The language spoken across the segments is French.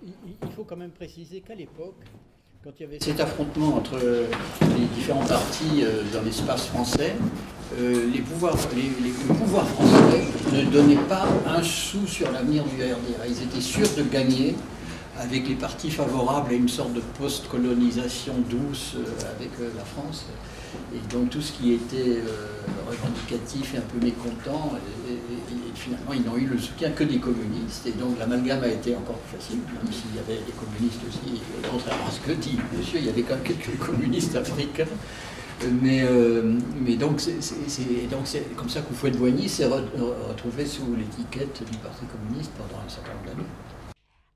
il faut quand même préciser qu'à l'époque, quand il y avait cet affrontement entre les différents partis dans l'espace français, le pouvoir français ne donnait pas un sou sur l'avenir du RDA. Ils étaient sûrs de gagner avec les partis favorables à une sorte de post-colonisation douce avec la France. Et donc tout ce qui était revendicatif et un peu mécontent, et finalement ils n'ont eu le soutien que des communistes. Et donc l'amalgame a été encore plus facile, même s'il y avait des communistes aussi, contrairement à ce que dit monsieur, il y avait quand même quelques communistes africains. Mais donc c'est comme ça qu'Houphouët-Boigny s'est retrouvé sous l'étiquette du Parti communiste pendant un certain nombre d'années.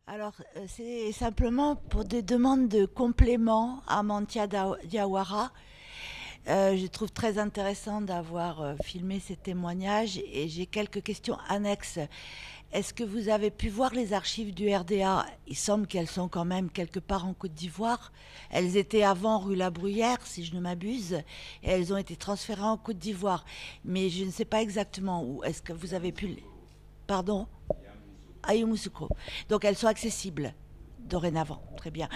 Alors, c'est simplement pour des demandes de compléments à Mantia Diawara. Je trouve très intéressant d'avoir filmé ces témoignages et j'ai quelques questions annexes. Est-ce que vous avez pu voir les archives du RDA? Il semble qu'elles sont quand même quelque part en Côte d'Ivoire. Elles étaient avant rue La Bruyère, si je ne m'abuse, et elles ont été transférées en Côte d'Ivoire. Mais je ne sais pas exactement où. Est-ce que vous avez pu... Pardon? À Yamoussoukro. Donc elles sont accessibles dorénavant, très bien.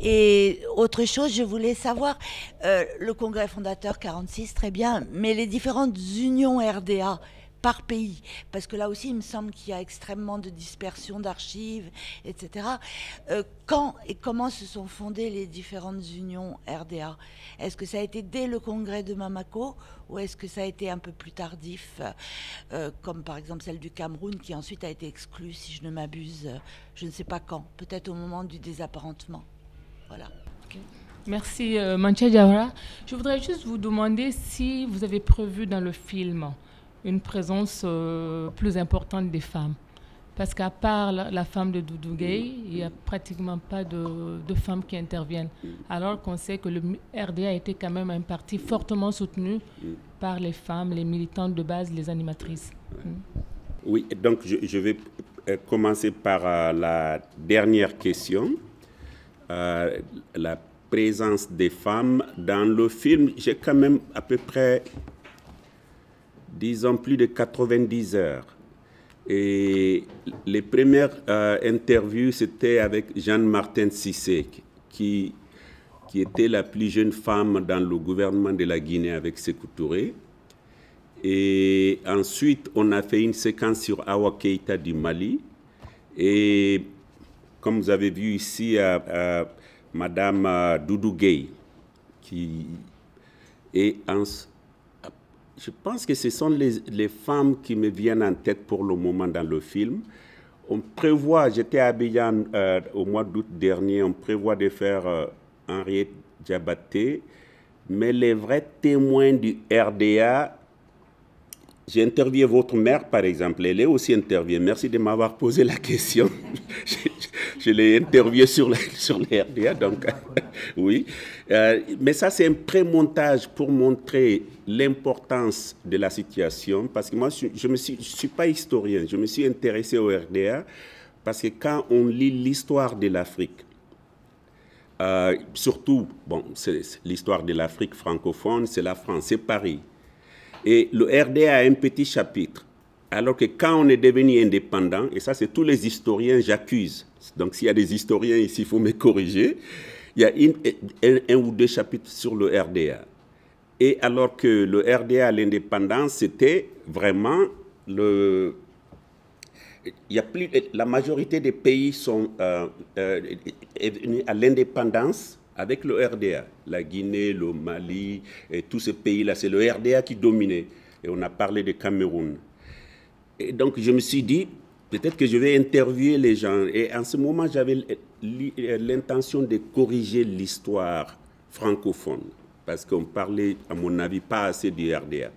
Et autre chose, je voulais savoir, le congrès fondateur 46, très bien, mais les différentes unions RDA par pays, parce que là aussi, il me semble qu'il y a extrêmement de dispersion d'archives, etc. Quand et comment se sont fondées les différentes unions RDA? Est-ce que ça a été dès le congrès de Bamako ou est-ce que ça a été un peu plus tardif, comme par exemple celle du Cameroun, qui ensuite a été exclue, si je ne m'abuse, je ne sais pas quand, peut-être au moment du désapparentement. Voilà. Okay. Merci, Mantia Diawara. Je voudrais juste vous demander si vous avez prévu dans le film une présence plus importante des femmes. Parce qu'à part la femme de Doudou Gueye, il n'y a pratiquement pas de femmes qui interviennent. Alors qu'on sait que le RDA était quand même un parti fortement soutenu par les femmes, les militantes de base, les animatrices. Oui, donc je vais commencer par la dernière question. La présence des femmes dans le film, j'ai quand même à peu près, disons, plus de 90 heures. Et les premières interviews, c'était avec Jeanne-Martin Cissé, qui était la plus jeune femme dans le gouvernement de la Guinée avec Sékou Touré. Et ensuite, on a fait une séquence sur Awa Keïta du Mali. Et comme vous avez vu ici, Madame Doudou Gueye, qui est je pense que ce sont les femmes qui me viennent en tête pour le moment dans le film. On prévoit, j'étais à Abidjan au mois d'août dernier, on prévoit de faire Henriette Diabaté, mais les vrais témoins du RDA, j'ai interviewé votre mère, par exemple, elle est aussi interviewée. Merci de m'avoir posé la question. Je l'ai interviewée sur le RDA, donc oui. Mais ça, c'est un pré-montage pour montrer l'importance de la situation, parce que moi, je ne suis pas historien, je me suis intéressé au RDA, parce que quand on lit l'histoire de l'Afrique, surtout, bon, c'est l'histoire de l'Afrique francophone, c'est la France, c'est Paris. Et le RDA a un petit chapitre, alors que quand on est devenu indépendant, et ça c'est tous les historiens, j'accuse, donc s'il y a des historiens ici, il faut me corriger, il y a un ou deux chapitres sur le RDA. Et alors que le RDA à l'indépendance, c'était vraiment le... Il y a plus, la majorité des pays sont venus à l'indépendance avec le RDA. La Guinée, le Mali, et tous ces pays-là, c'est le RDA qui dominait. Et on a parlé de Cameroun. Et donc, je me suis dit, peut-être que je vais interviewer les gens. Et en ce moment, j'avais l'intention de corriger l'histoire francophone. Parce qu'on parlait, à mon avis, pas assez du RDA.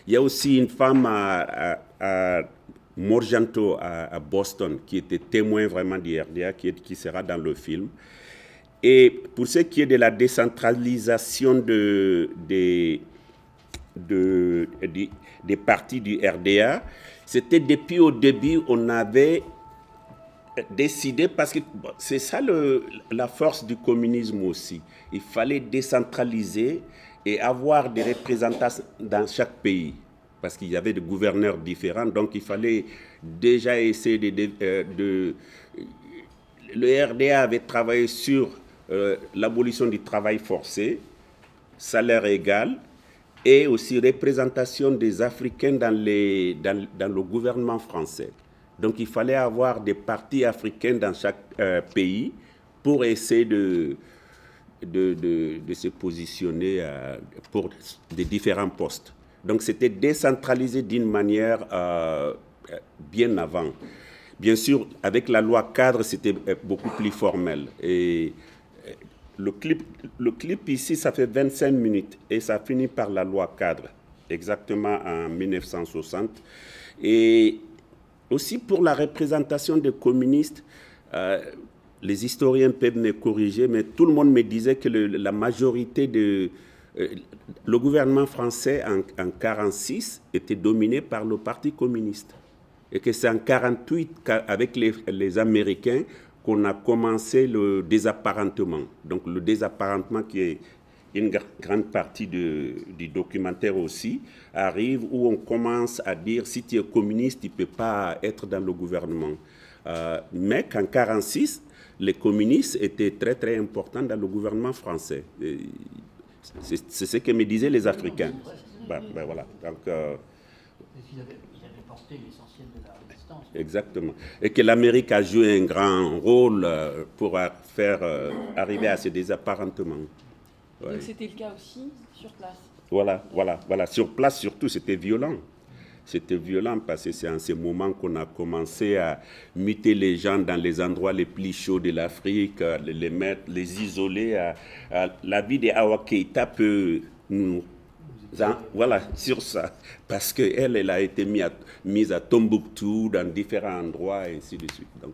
Il y a aussi une femme à Morjanto, à Boston, qui était témoin vraiment du RDA, qui sera dans le film. Et pour ce qui est de la décentralisation des partis du RDA, c'était depuis au début, on avait décidé, parce que c'est ça la force du communisme aussi. Il fallait décentraliser et avoir des représentants dans chaque pays, parce qu'il y avait des gouverneurs différents, donc il fallait déjà essayer le RDA avait travaillé sur l'abolition du travail forcé, salaire égal, et aussi représentation des Africains dans le gouvernement français. Donc il fallait avoir des partis africains dans chaque pays pour essayer de se positionner pour des différents postes. Donc c'était décentralisé d'une manière bien avant. Bien sûr, avec la loi cadre, c'était beaucoup plus formel. Et le clip ici, ça fait 25 minutes et ça finit par la loi cadre, exactement en 1960. Et aussi pour la représentation des communistes, les historiens peuvent me corriger, mais tout le monde me disait que la majorité le gouvernement français en 1946 était dominé par le Parti communiste. Et que c'est en 1948, avec les Américains, qu'on a commencé le désapparentement. Donc le désapparentement, qui est une grande partie du documentaire aussi, arrive où on commence à dire si tu es communiste, tu ne peux pas être dans le gouvernement. Mais qu'en 1946, les communistes étaient très très importants dans le gouvernement français. C'est ce que me disaient les Africains. Voilà. Donc, ils avaient porté l'essentiel de la résistance. Exactement. Et que l'Amérique a joué un grand rôle pour faire arriver à ce désapparentement. Ouais. Donc c'était le cas aussi sur place. Voilà. Sur place, surtout, c'était violent. C'était violent parce que c'est en ce moment qu'on a commencé à muter les gens dans les endroits les plus chauds de l'Afrique, les isoler. La vie d'Awa Keïta peut nous... Voilà, sur ça. Parce qu'elle a été mise à Tombouctou, dans différents endroits, et ainsi de suite. Donc,